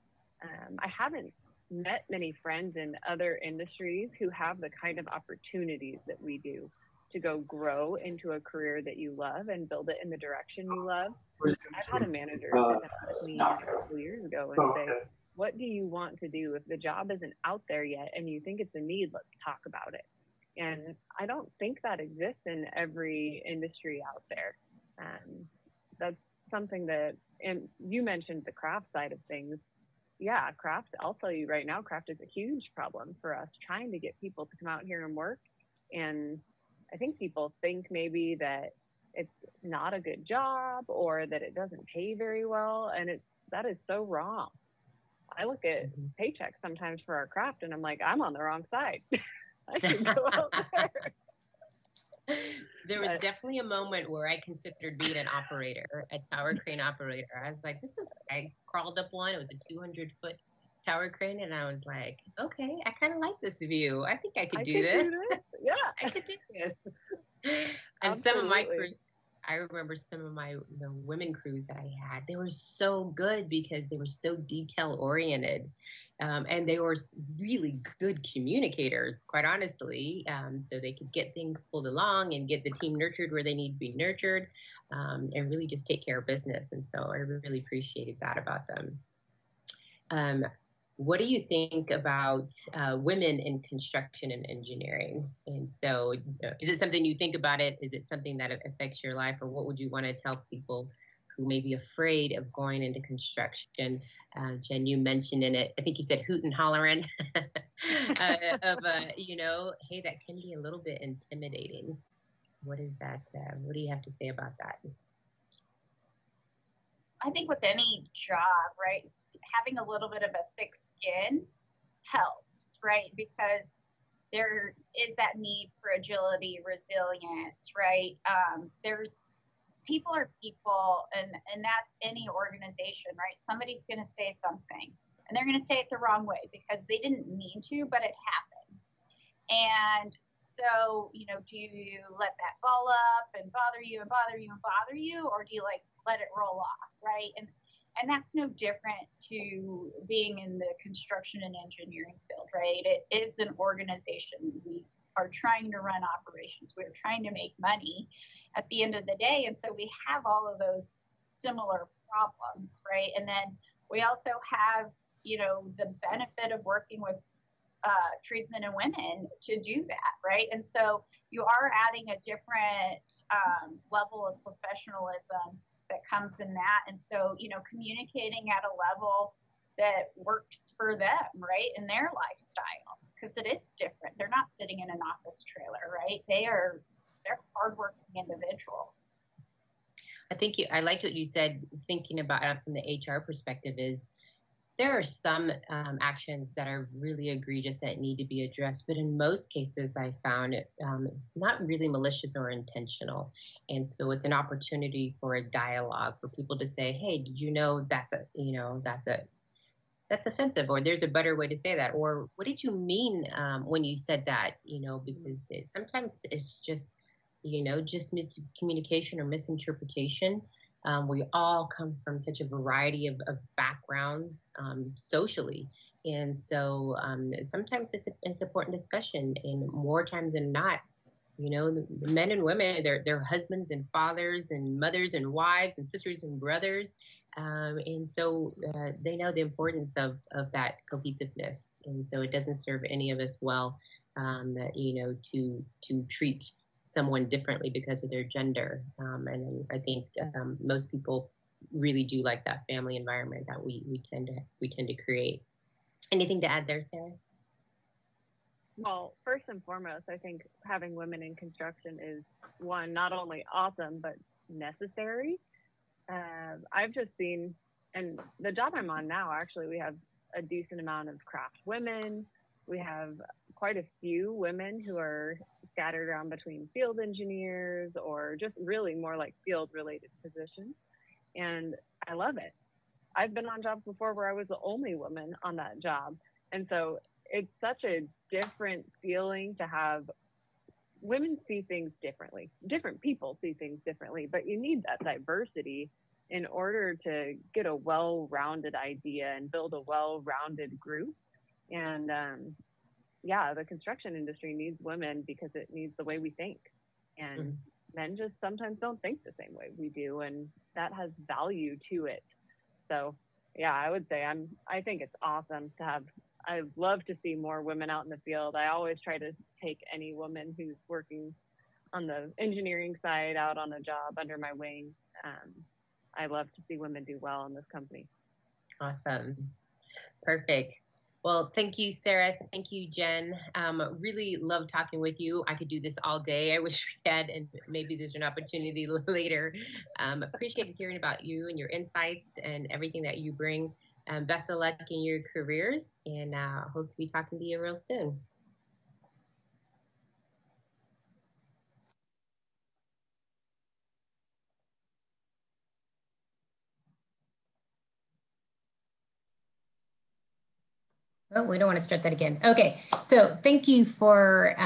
I haven't met many friends in other industries who have the kind of opportunities that we do to go grow into a career that you love and build it in the direction you love. I've had a manager sit down with me a couple of years ago and say, what do you want to do? If the job isn't out there yet and you think it's a need, let's talk about it. And I don't think that exists in every industry out there. That's something that, and you mentioned the craft side of things. Yeah, craft, I'll tell you right now, craft is a huge problem for us trying to get people to come out here and work. And I think people think maybe that it's not a good job or that it doesn't pay very well. And that is so wrong. I look at paychecks sometimes for our craft and I'm like, I'm on the wrong side. I should go out there. There was definitely a moment where I considered being an operator, a tower crane operator. I was like, I crawled up one. It was a 200-foot tower crane. And I was like, okay, I kind of like this view. I think I could do this. Yeah. I could do this. And Absolutely. some of my crews, I remember some of the women crews that I had, they were so good because they were so detail oriented. And they were really good communicators, quite honestly. So they could get things pulled along and get the team nurtured where they need to be nurtured, and really just take care of business. And so I really appreciated that about them. What do you think about women in construction and engineering? And so is it something you think about it? Is it something that affects your life? Or what would you want to tell people who may be afraid of going into construction? Jen, you mentioned in it, I think you said hoot and hollering, hey, that can be a little bit intimidating. What is that? What do you have to say about that? I think with any job, right, having a little bit of a thick skin helps, right? Because there is that need for agility, resilience, right? People are people, and that's any organization, right? Somebody's going to say something, and they're going to say it the wrong way because they didn't mean to, but it happens. And so, do you let that ball up and bother you and bother you and bother you, or do you let it roll off, right? And that's no different to being in the construction and engineering field, right? It is an organization. We are trying to run operations. We're trying to make money at the end of the day. And so we have all of those similar problems, right? And then we also have, the benefit of working with tradesmen and women to do that, right? And so you are adding a different level of professionalism that comes in that. And so, communicating at a level that works for them, right, in their lifestyle, because it is different. They're not sitting in an office trailer, right? They're hardworking individuals. I liked what you said, thinking about it from the HR perspective is there are some actions that are really egregious that need to be addressed, but in most cases I found it not really malicious or intentional. And so it's an opportunity for a dialogue for people to say, hey, did you know that's offensive, or there's a better way to say that, or what did you mean when you said that, because sometimes it's just, just miscommunication or misinterpretation. We all come from such a variety of backgrounds socially. And so sometimes it's an important discussion, and more times than not, the men and women, they're husbands and fathers and mothers and wives and sisters and brothers. And so they know the importance of that cohesiveness. And so it doesn't serve any of us well, to treat someone differently because of their gender. And I think most people really do like that family environment that we tend to create. Anything to add there, Sarah? Well, first and foremost, I think having women in construction is, one, not only awesome, but necessary. I've just seen, and the job I'm on now, actually, we have a decent amount of craft women. We have quite a few women who are scattered around between field engineers or just really more like field related positions. And I love it. I've been on jobs before where I was the only woman on that job. And so it's such a different feeling to have women see things differently. Different people see things differently, but you need that diversity in order to get a well-rounded idea and build a well-rounded group. And yeah, the construction industry needs women because it needs the way we think. And men just sometimes don't think the same way we do, and that has value to it. So yeah, I would say I think it's awesome to have. I'd love to see more women out in the field. I always try to take any woman who's working on the engineering side out on a job under my wing. I love to see women do well in this company. Awesome. Perfect. Well, thank you, Sarah. Thank you, Jen. Really love talking with you. I could do this all day. I wish we had, and maybe there's an opportunity later. Appreciate hearing about you and your insights and everything that you bring. Best of luck in your careers, and hope to be talking to you real soon. Oh, we don't want to start that again. Okay, so thank you for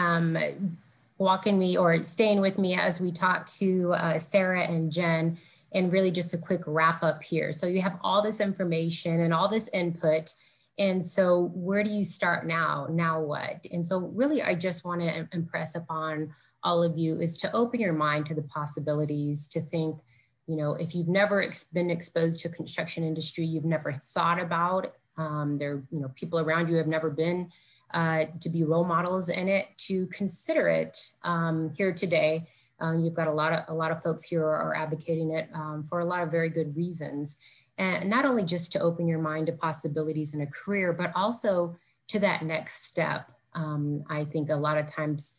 walking me or staying with me as we talk to Sarah and Jen, and really just a quick wrap up here. So you have all this information and all this input. And so where do you start now? Now what? And so really, I just want to impress upon all of you is to open your mind to the possibilities, to think, you know, if you've never been exposed to construction industry, you've never thought about there, you know, people around you have never been to be role models in it, to consider it here today. You've got a lot of folks here are advocating it for a lot of very good reasons. And not only just to open your mind to possibilities in a career, but also to that next step. I think a lot of times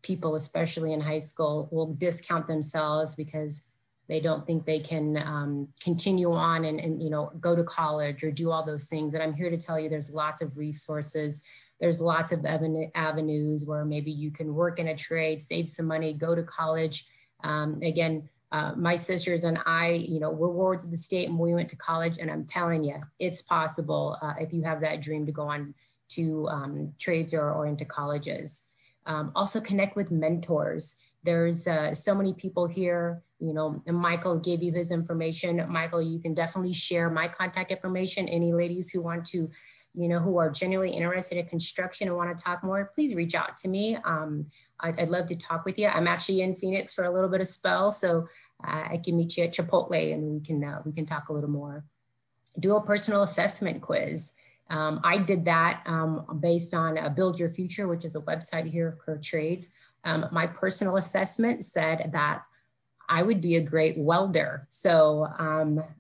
people, especially in high school, will discount themselves because they don't think they can continue on and you know, go to college or do all those things. And I'm here to tell you there's lots of resources. There's lots of avenues where maybe you can work in a trade, save some money, go to college. Again, my sisters and I, you know, we're wards of the state and we went to college, and I'm telling you, it's possible if you have that dream to go on to trades or into colleges. Also connect with mentors. There's so many people here, you know, and Michael gave you his information. Michael, you can definitely share my contact information. Any ladies who want to, you know, who are genuinely interested in construction and want to talk more, please reach out to me. I'd love to talk with you. I'm actually in Phoenix for a little bit of spell, so I can meet you at Chipotle and we can talk a little more. Do a personal assessment quiz. I did that based on Build Your Future, which is a website here for trades. My personal assessment said that I would be a great welder. So,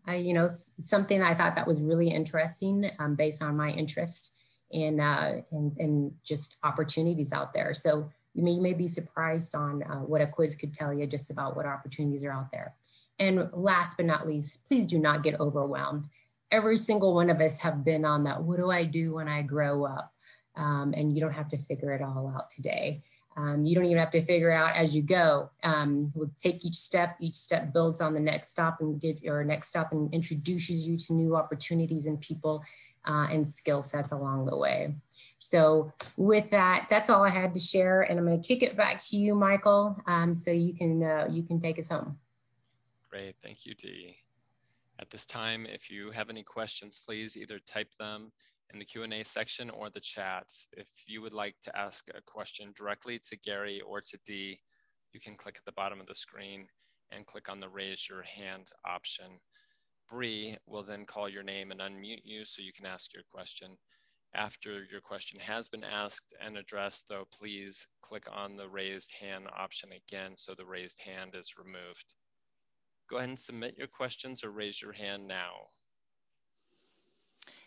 you know, something I thought that was really interesting based on my interest in just opportunities out there. So you may be surprised on what a quiz could tell you just about what opportunities are out there. And last but not least, please do not get overwhelmed. Every single one of us have been on that, what do I do when I grow up? And you don't have to figure it all out today. You don't even have to figure out as you go. We'll take each step builds on the next stop and get your next stop and introduces you to new opportunities and people and skill sets along the way. So with that, that's all I had to share. And I'm going to kick it back to you, Michael, so you can take us home. Great, thank you, Dee. At this time, if you have any questions, please either type them in the Q&A section or the chat. If you would like to ask a question directly to Gary or to Dee, you can click at the bottom of the screen and click on the raise your hand option. Bree will then call your name and unmute you so you can ask your question. After your question has been asked and addressed, though, please click on the raised hand option again so the raised hand is removed. Go ahead and submit your questions or raise your hand now.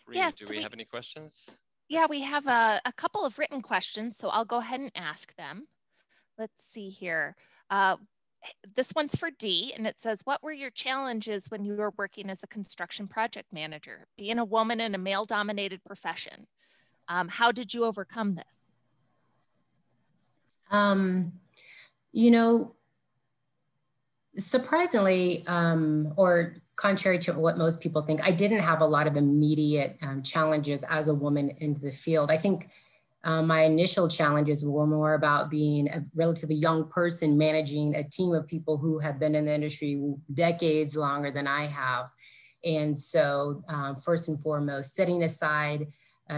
Bree, yes, do we have any questions? Yeah, we have a couple of written questions, so I'll go ahead and ask them. Let's see here. this one's for D, and it says, what were your challenges when you were working as a construction project manager, being a woman in a male-dominated profession? How did you overcome this? You know, surprisingly, or contrary to what most people think, I didn't have a lot of immediate challenges as a woman in the field. I think my initial challenges were more about being a relatively young person managing a team of people who have been in the industry decades longer than I have. And so first and foremost, setting aside,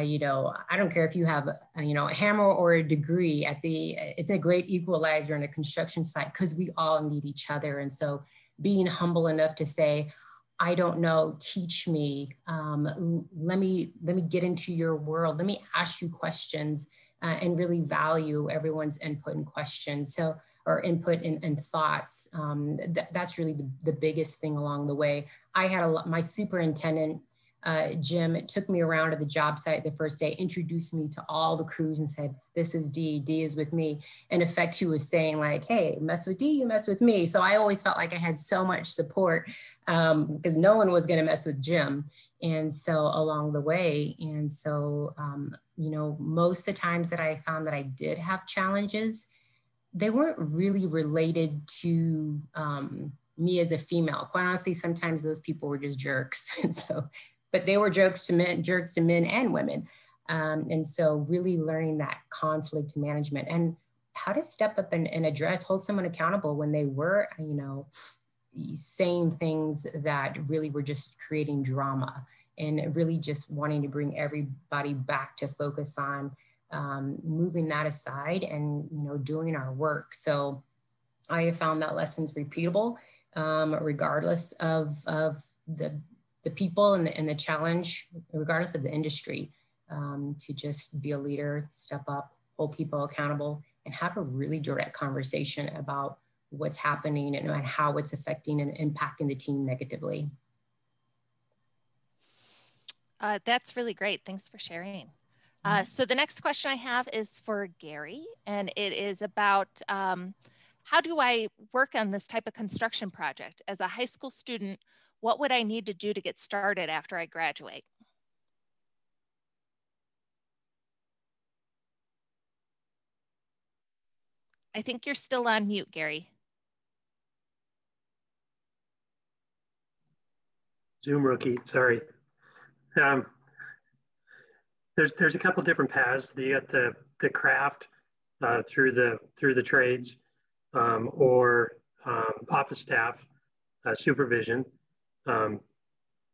you know, I don't care if you have, you know, a hammer or a degree it's a great equalizer in a construction site because we all need each other. And so being humble enough to say, I don't know, teach me, let me get into your world. Let me ask you questions and really value everyone's input and questions. So, or input and thoughts. That's really the biggest thing along the way. I had my superintendent, Jim, took me around to the job site the first day, introduced me to all the crews and said, this is D, D is with me. In effect, he was saying like, hey, mess with D, you mess with me. So I always felt like I had so much support because no one was gonna mess with Jim. And so along the way, and so, you know, most of the times that I found that I did have challenges, they weren't really related to me as a female. Quite honestly, sometimes those people were just jerks. And so, but they were jerks to men and women. And so really learning that conflict management and how to step up and address, hold someone accountable when they were, you know, saying things that really were just creating drama and really just wanting to bring everybody back to focus on moving that aside and, you know, doing our work. So I have found that lessons repeatable, regardless of the people and the challenge, regardless of the industry, to just be a leader, step up, hold people accountable, and have a really direct conversation about what's happening and how it's affecting and impacting the team negatively. That's really great. Thanks for sharing. So the next question I have is for Gary, and it is about how do I work on this type of construction project? As a high school student, what would I need to do to get started after I graduate? I think you're still on mute, Gary. Zoom rookie, sorry. There's a couple different paths. You got the craft through the trades or office staff supervision.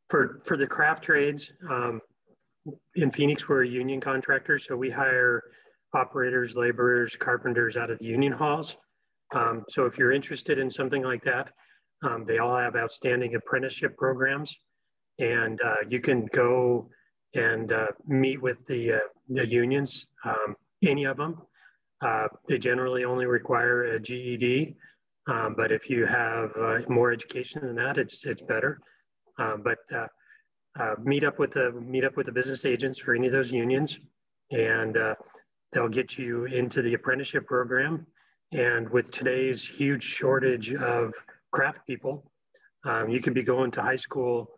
For the craft trades, in Phoenix, we're a union contractor, so we hire operators, laborers, carpenters out of the union halls. So if you're interested in something like that, they all have outstanding apprenticeship programs, and you can go and meet with the unions, any of them. They generally only require a GED, but if you have more education than that, it's better. Meet up with the business agents for any of those unions, and they'll get you into the apprenticeship program. And with today's huge shortage of craft people, you could be going to high school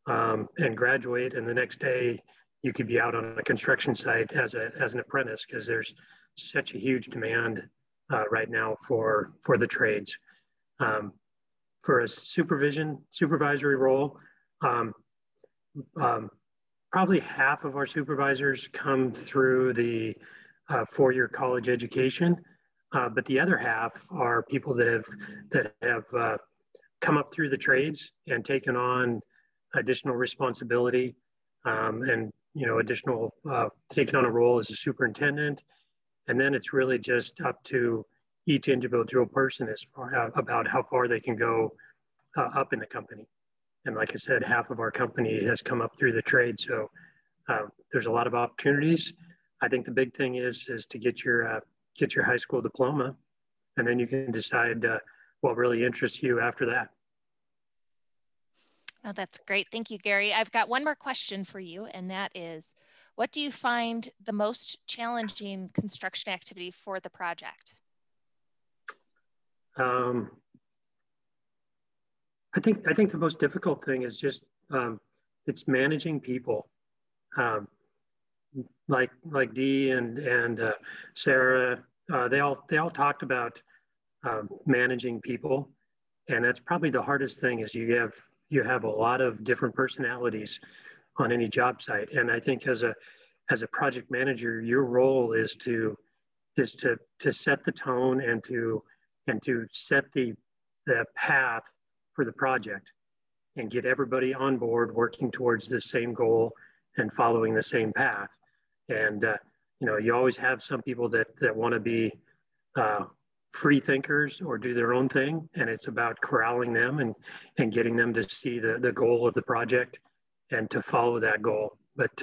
and graduate, and the next day you could be out on a construction site as an apprentice, because there's such a huge demand right now for the trades. For a supervisory role, probably half of our supervisors come through the four-year college education, but the other half are people that have come up through the trades and taken on additional responsibility, and taking on a role as a superintendent. And then it's really just up to each individual person as far about how far they can go up in the company. And like I said, half of our company has come up through the trade. So there's a lot of opportunities. I think the big thing is to get your high school diploma, and then you can decide what really interests you after that. Oh, that's great. Thank you, Gary. I've got one more question for you, and that is, what do you find the most challenging construction activity for the project? I think the most difficult thing is just it's managing people. Like Dee and Sarah, they all talked about managing people, and that's probably the hardest thing. Is you have a lot of different personalities on any job site, and I think as a project manager, your role is to set the tone and to set the path for the project and get everybody on board working towards the same goal and following the same path. And you know, you always have some people that want to be free thinkers or do their own thing, and it's about corralling them and getting them to see the goal of the project and to follow that goal. But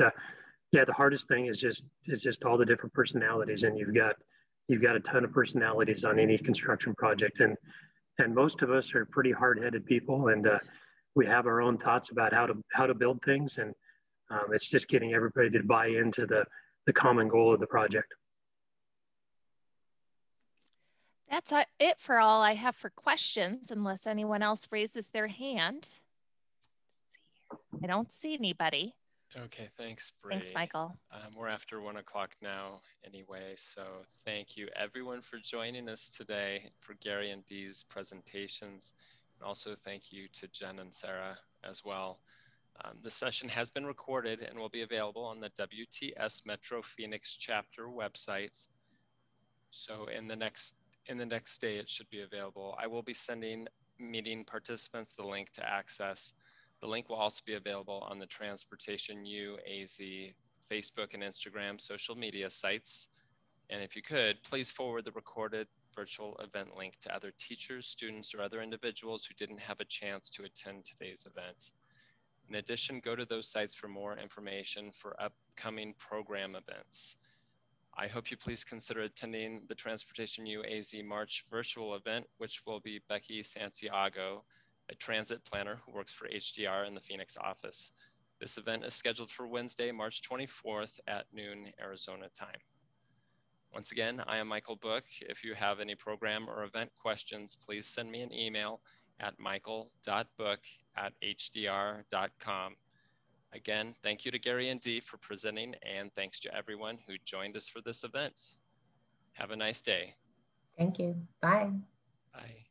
yeah, the hardest thing is just all the different personalities, and you've got a ton of personalities on any construction project, and most of us are pretty hard-headed people, and we have our own thoughts about how to build things, and it's just getting everybody to buy into the common goal of the project. That's it for all I have for questions, unless anyone else raises their hand. I don't see anybody. Okay, thanks, Bree. Thanks, Michael. We're after 1 o'clock now anyway, so thank you everyone for joining us today for Gary and Dee's presentations. And also thank you to Jen and Sarah as well. The session has been recorded and will be available on the WTS Metro Phoenix chapter website. So in the next day, it should be available. I will be sending meeting participants the link to access. The link will also be available on the Transportation UAZ Facebook and Instagram social media sites. And if you could, please forward the recorded virtual event link to other teachers, students, or other individuals who didn't have a chance to attend today's event. In addition, go to those sites for more information for upcoming program events. I hope you please consider attending the Transportation UAZ March virtual event, which will be Becky Santiago, a transit planner who works for HDR in the Phoenix office. This event is scheduled for Wednesday, March 24th at noon Arizona time. Once again, I am Michael Book. If you have any program or event questions, please send me an email at michael.book@hdr.com. Again, thank you to Gary and Dee for presenting, and thanks to everyone who joined us for this event. Have a nice day. Thank you. Bye. Bye.